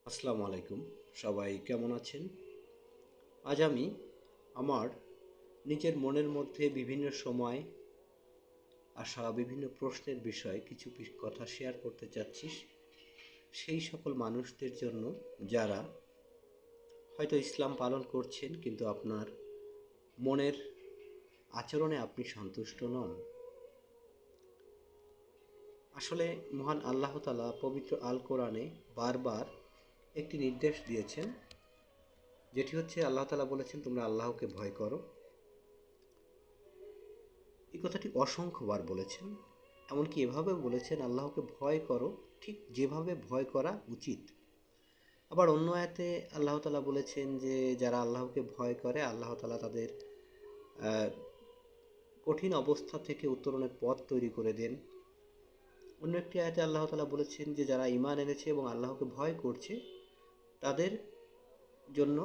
আসসালামু আলাইকুম। সবাই কেমন আছেন? আজ আমি আমার নিজের মনের মধ্যে বিভিন্ন সময় আসা বিভিন্ন প্রশ্নের বিষয়ে কিছু কথা শেয়ার করতে চাচ্ছি। সেই সকল মানুষদের জন্য যারা হয়তো ইসলাম পালন করছেন কিন্তু আপনার মনের আচরণে আপনি সন্তুষ্ট নন। আসলে মহান আল্লাহ তাআলা পবিত্র আল কোরআনে বারবার একটি নির্দেশ দিয়েছেন, যেটি হচ্ছে আল্লাহ তাআলা বলেছেন তোমরা আল্লাহকে ভয় করো। এই কথাটি অসংখ্যবার বলেছেন। এমনকি এভাবে বলেছেন আল্লাহকে ভয় করো ঠিক যেভাবে ভয় করা উচিত। আবার অন্য আয়াতে আল্লাহ তাআলা বলেছেন যে যারা আল্লাহকে ভয় করে আল্লাহ তাআলা তাদের আহ, কঠিন অবস্থা থেকে উত্তরণের পথ তৈরি করে দেন। অন্য একটি আয়াতে আল্লাহ তাআলা বলেছেন যে যারা ঈমান এনেছে এবং আল্লাহকে ভয় করছে তাদের জন্য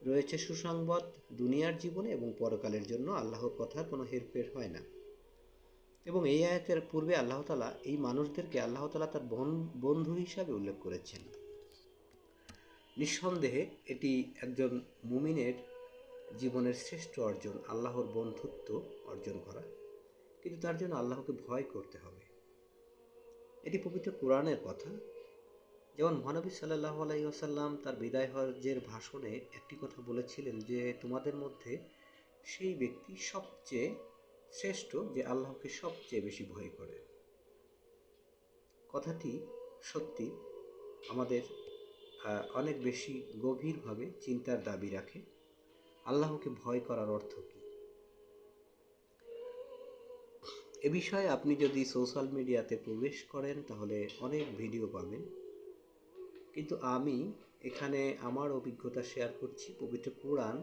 রয়েছে সুসংবাদ দুনিয়ার জীবনে এবং পরকালের জন্য। আল্লাহর কথার কোনো হেরফের হয় না। এবং এই আয়াতের পূর্বে আল্লাহ তাআলা এই মানুষদেরকে আল্লাহ তাআলা তার বন্ধু হিসাবে উল্লেখ করেছেন। নিঃসন্দেহে এটি একজন মুমিনের জীবনের শ্রেষ্ঠ অর্জন, আল্লাহর বন্ধুত্ব অর্জন করা। কিন্তু তার জন্য আল্লাহকে ভয় করতে হবে। এটি পবিত্র কোরআনের কথা। যেমন মহানবী সাল্লাল্লাহু আলাইহি ওয়াসাল্লাম তার বিদায় হজ্জের ভাষণে একটি কথা বলেছিলেন যে তোমাদের মধ্যে সেই ব্যক্তি সবচেয়ে শ্রেষ্ঠ যে আল্লাহকে সবচেয়ে বেশি ভয় করে। কথাটি সত্যি আমাদের অনেক বেশি গভীরভাবে চিন্তার দাবি রাখে। আল্লাহকে ভয় করার অর্থ কী? এ বিষয়ে আপনি যদি সোশ্যাল মিডিয়াতে প্রবেশ করেন তাহলে অনেক ভিডিও পাবেন, কিন্তু আমি এখানে আমার অভিজ্ঞতা শেয়ার করছি পবিত্র কোরআন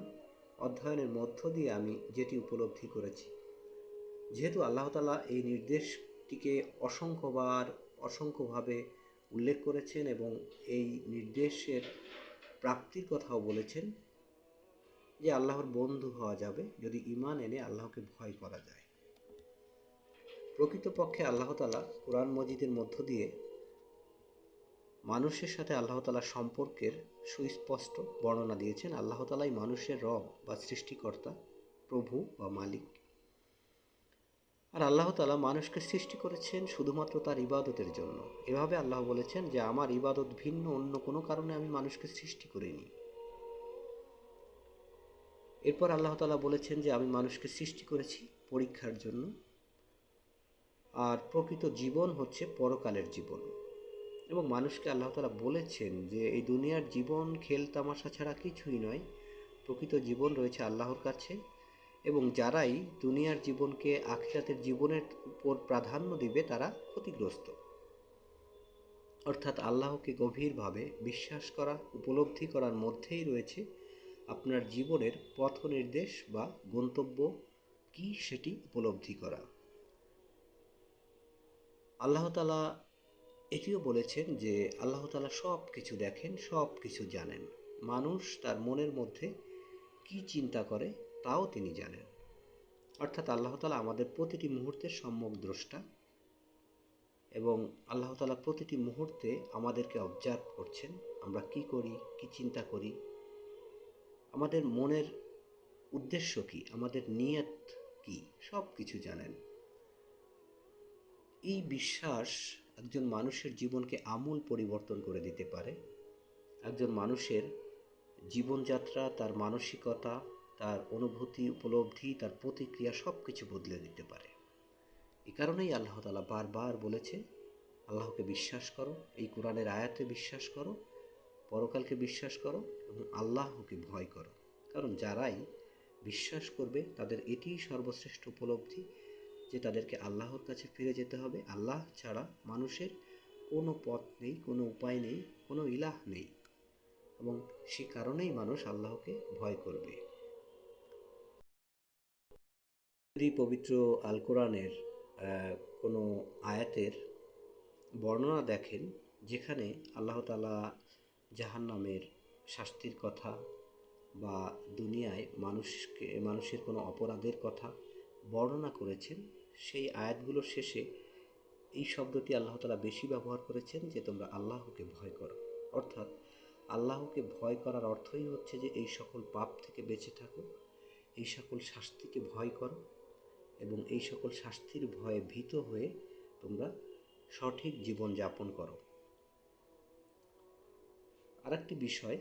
অধ্যয়নের মধ্য দিয়ে আমি যেটি উপলব্ধি করেছি। যেহেতু আল্লাহ তাআলা এই নির্দেশটিকে অসংখ্যভাবে উল্লেখ করেছেন এবং এই নির্দেশের প্রাপ্তির কথাও বলেছেন যে আল্লাহর বন্ধু হওয়া যাবে যদি ঈমান এনে আল্লাহকে ভয় করা যায়। প্রকৃতপক্ষে আল্লাহ তাআলা কোরআন মজিদের মধ্য দিয়ে মানুষের সাথে আল্লাহ তাআলার সম্পর্কের সুস্পষ্ট বর্ণনা দিয়েছেন। আল্লাহ তাআলাই মানুষের রব বা সৃষ্টিকর্তা, প্রভু বা মালিক। আর আল্লাহ তাআলা মানুষকে সৃষ্টি করেছেন শুধুমাত্র তার ইবাদতের জন্য। এভাবে আল্লাহ বলেছেন যে আমার ইবাদত ভিন্ন অন্য কোনো কারণে আমি মানুষকে সৃষ্টি করিনি। এরপর আল্লাহ তাআলা বলেছেন যে আমি মানুষকে সৃষ্টি করেছি পরীক্ষার জন্য, আর প্রকৃত জীবন হচ্ছে পরকালের জীবন। এবং মানুষকে আল্লাহ তাআলা বলেছেন যে এই দুনিয়ার জীবন খেল তামাশা ছাড়া কিছুই নয়, প্রকৃত জীবন রয়েছে আল্লাহর কাছে। এবং যারাই দুনিয়ার জীবনকে আখিরাতের জীবনের উপর প্রাধান্য দিবে তারা ক্ষতিগ্রস্ত। অর্থাৎ আল্লাহকে গভীরভাবে বিশ্বাস করা, উপলব্ধি করার মধ্যেই রয়েছে আপনার জীবনের পথ নির্দেশ বা গন্তব্য কি সেটি উপলব্ধি করা। আল্লাহ তাআলা এটিও বলেছেন যে আল্লাহ তাআলা সব কিছু দেখেন, সব কিছু জানেন। মানুষ তার মনের মধ্যে কি চিন্তা করে তাও তিনি জানেন। অর্থাৎ আল্লাহ তাআলা আমাদের প্রতিটি মুহূর্তের সম্যক দ্রষ্টা এবং আল্লাহ তাআলা প্রতিটি মুহূর্তে আমাদেরকে অবজার্ভ করছেন। আমরা কি করি, কি চিন্তা করি, আমাদের মনের উদ্দেশ্য কি, আমাদের নিয়ত কি, সব কিছু জানেন। এই বিশ্বাস একজন মানুষের জীবনকে আমূল পরিবর্তন করে দিতে পারে। একজন মানুষের জীবনযাত্রা, তার মানসিকতা, তার অনুভূতি, উপলব্ধি, তার প্রতিক্রিয়া সব কিছু বদলে দিতে পারে। এই কারণেই আল্লাহ তাআলা বারবার বলেছে আল্লাহকে বিশ্বাস করো, এই কোরআনের আয়াতে বিশ্বাস করো, পরকালকে বিশ্বাস করো এবং আল্লাহকে ভয় করো। কারণ যারাই বিশ্বাস করবে তাদের এটিই সর্বশ্রেষ্ঠ উপলব্ধি যে তাদেরকে আল্লাহর কাছে ফিরে যেতে হবে। আল্লাহ ছাড়া মানুষের কোনো পথ নেই, কোনো উপায় নেই, কোনো ইলাহ নেই, এবং সে কারণেই মানুষ আল্লাহকে ভয় করবে। যদি পবিত্র আল কোরআনের কোনো আয়াতের বর্ণনা দেখেন যেখানে আল্লাহ তাআলা জাহান্নামের শাস্তির কথা বা দুনিয়ায় মানুষের কোনো অপরাধের কথা বর্ণনা করেছেন, সেই আয়াতগুলোর শেষে এই শব্দটি আল্লাহ তাআলা বেশি ব্যবহার করেছেন যে তোমরা আল্লাহকে ভয় করো। অর্থাৎ আল্লাহকে ভয় করার অর্থই হচ্ছে যে এই সকল পাপ থেকে বেঁচে থাকো, এই সকল শাস্তিকে ভয় করো এবং এই সকল শাস্তির ভয়ে ভীত হয়ে তোমরা সঠিক জীবন যাপন করো। আরেকটি বিষয়,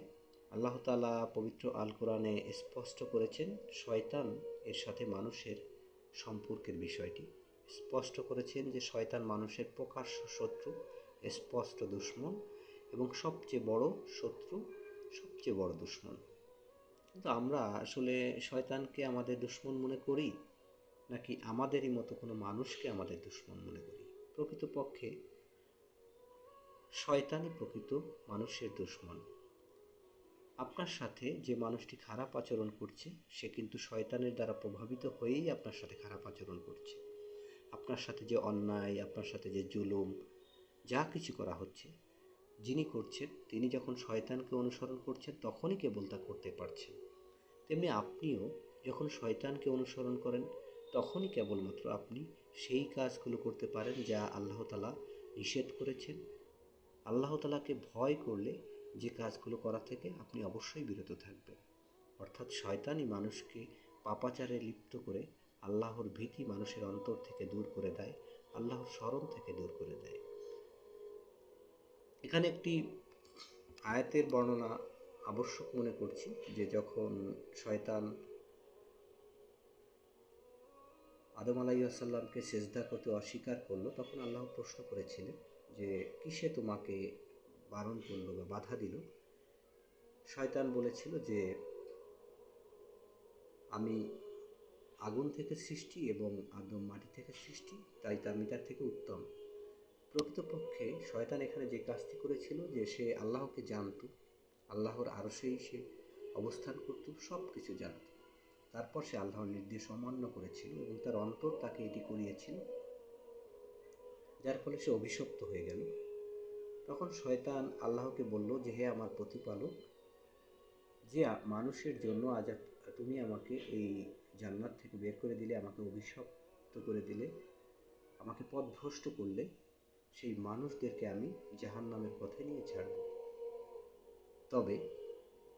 আল্লাহ তাআলা পবিত্র আল কোরআনে স্পষ্ট করেছেন শয়তান এর সাথে মানুষের সম্পর্কের বিষয়টি। স্পষ্ট করেছেন যে শয়তান মানুষের প্রকাশ্য শত্রু, স্পষ্ট দুশমন এবং সবচেয়ে বড় শত্রু, সবচেয়ে বড় দুশমন। কিন্তু আমরা আসলে শয়তানকে আমাদের দুশমন মনে করি, নাকি আমাদেরই মতো কোনো মানুষকে আমাদের দুশমন মনে করি? প্রকৃতপক্ষে শয়তানই প্রকৃত মানুষের দুশমন। আপনার সাথে যে মানুষটি খারাপ আচরণ করছে সে কিন্তু শয়তানের দ্বারা প্রভাবিত হয়েই আপনার সাথে খারাপ আচরণ করছে। আপনার সাথে যে অন্যায়, আপনার সাথে যে জুলুম, যা কিছু করা হচ্ছে, যিনি করছেন তিনি যখন শয়তানকে অনুসরণ করছেন তখনই কেবল তা করতে পারছেন। তেমনি আপনিও যখন শয়তানকে অনুসরণ করেন তখনই কেবলমাত্র আপনি সেই কাজগুলো করতে পারেন যা আল্লাহ তাআলা নিষেধ করেছেন। আল্লাহ তাআলাকে ভয় করলে যে কাজগুলো করা থেকে আপনি অবশ্যই বিরত থাকবেন। অর্থাৎ শয়তানই মানুষকে পাপাচারে লিপ্ত করে আল্লাহর ভীতি মানুষের অন্তর থেকে দূর করে দেয়, আল্লাহর স্মরণ থেকে দূর করে দেয়। এখানে একটি আয়াতের বর্ণনা আবশ্যক মনে করছি, যে যখন শয়তান আদম আলাইহিসসালামকে সেজদা করতে অস্বীকার করলো তখন আল্লাহ প্রশ্ন করেছিলেন যে কিসে তোমাকে বারণ করলো বা বাধা দিল? শয়তান বলেছিল যে আমি আগুন থেকে সৃষ্টি এবং আদম মাটি থেকে সৃষ্টি, তাই আমি তার থেকে উত্তম। প্রকৃতপক্ষে শয়তান এখানে যে কাজটি করেছিল যে সে আল্লাহকে জানত, আল্লাহর আরশেই সে অবস্থান করত, সব কিছু জানত, তারপর সে আল্লাহর নির্দেশ অমান্য করেছিল এবং তার অন্তর তাকে এটি করিয়েছিল, যার ফলে সে অভিশপ্ত হয়ে গেল। তখন শয়তান আল্লাহকে বলল যে হে আমার প্রতিপালক, যে মানুষের জন্য আজ তুমি আমাকে এই জান্নাত থেকে বের করে দিলে, আমাকে অভিশপ্ত করে দিলে, আমাকে পথভ্রষ্ট করলে, সেই মানুষদেরকে আমি জাহান্নামের পথে নিয়ে ছাড়ব। তবে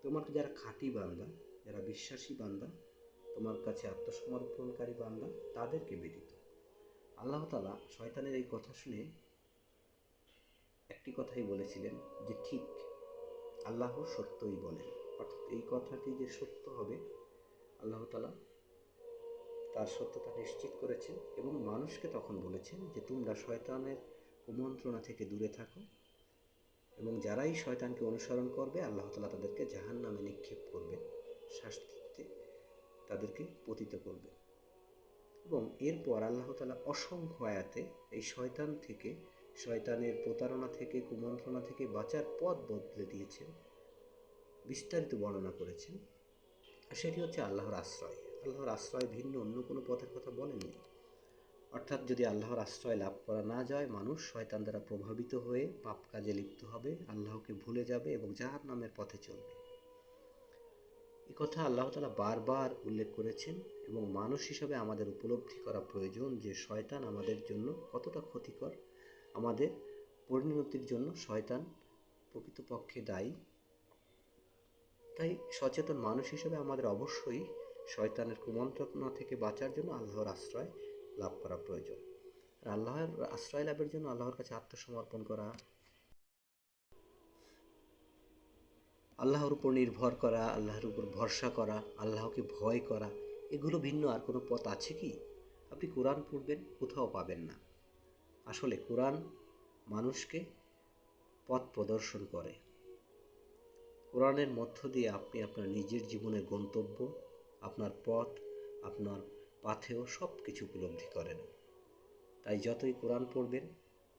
তোমাকে যারা খাঁটি বান্দা, যারা বিশ্বাসী বান্দা, তোমার কাছে আত্মসমর্পণকারী বান্দা, তাদেরকে ব্যতীত। আল্লাহ তাআলা শয়তানের এই কথা শুনে একটি কথাই বলেছিলেন যে ঠিক, আল্লাহ সত্যই বলেন। অর্থাৎ এই কথাটি যে সত্য হবে আল্লাহ তাআলা তার সত্যতা নিশ্চিত করেছেন এবং মানুষকে তখন বলেছেন যে তোমরা শয়তানের কুমন্ত্রণা থেকে দূরে থাকো এবং যারাই শয়তানকে অনুসরণ করবে আল্লাহ তাআলা তাদেরকে জাহান্নামে নিক্ষেপ করবেন, শাস্তিতে তাদেরকে পতিত করবে। এবং এরপর আল্লাহ তাআলা অসংখ্য আয়াতে এই শয়তান থেকে, শয়তানের প্রতারণা থেকে, কুমন্ত্রণা থেকে বাঁচার পথ বদলে দিয়েছেন, বিস্তারিত বর্ণনা করেছেন। সেটি হচ্ছে আল্লাহর আশ্রয়। আল্লাহর আশ্রয় ভিন্ন অন্য কোনো পথের কথা বলেননি। অর্থাৎ যদি আল্লাহর আশ্রয় লাভ করা না যায়, মানুষ শয়তান দ্বারা প্রভাবিত হয়ে পাপ কাজে লিপ্ত হবে, আল্লাহকে ভুলে যাবে এবং জাহান্নামের পথে চলবে। এই কথা আল্লাহ তাআলা বারবার উল্লেখ করেছেন এবং মানুষ হিসাবে আমাদের উপলব্ধি করা প্রয়োজন যে শয়তান আমাদের জন্য কতটা ক্ষতিকর, আমাদের পরিণতির জন্য শয়তান প্রকৃতপক্ষে দায়ী। তাই সচেতন মানুষ হিসেবে আমাদের অবশ্যই শয়তানের কুমন্ত্রণা থেকে বাঁচার জন্য আল্লাহর আশ্রয় লাভ করা প্রয়োজন। আর আল্লাহর আশ্রয় লাভের জন্য আল্লাহর কাছে আত্মসমর্পণ করা, আল্লাহর উপর নির্ভর করা, আল্লাহর উপর ভরসা করা, আল্লাহকে ভয় করা, এগুলো ভিন্ন আর কোনো পথ আছে কি? আপনি কোরআন পড়বেন, কোথাও পাবেন না। আসলে কোরআন মানুষকে পথ প্রদর্শন করে। কোরআনের মধ্য দিয়ে আপনি আপনার নিজের জীবনের গন্তব্য, আপনার পথ, আপনার পাথেয় সব কিছু উপলব্ধি করেন। তাই যতই কোরআন পড়বেন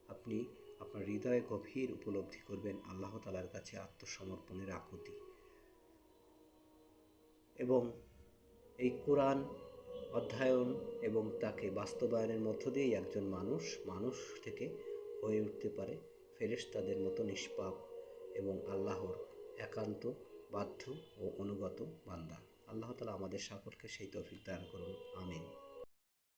আপনি আপনার হৃদয়ে গভীর উপলব্ধি করবেন আল্লাহ তাআলার কাছে আত্মসমর্পণের আকুতি। এবং এই কোরআন অধ্যয়ন এবং তাকে বাস্তবায়নের মধ্য দিয়েই একজন মানুষ থেকে হয়ে উঠতে পারে ফেরেশতাদের মতো নিষ্পাপ এবং আল্লাহর একান্ত বাধ্য ও অনুগত বান্দা। আল্লাহ তাআলা আমাদের সকলকে সেই তৌফিক দান করুন। আমিন।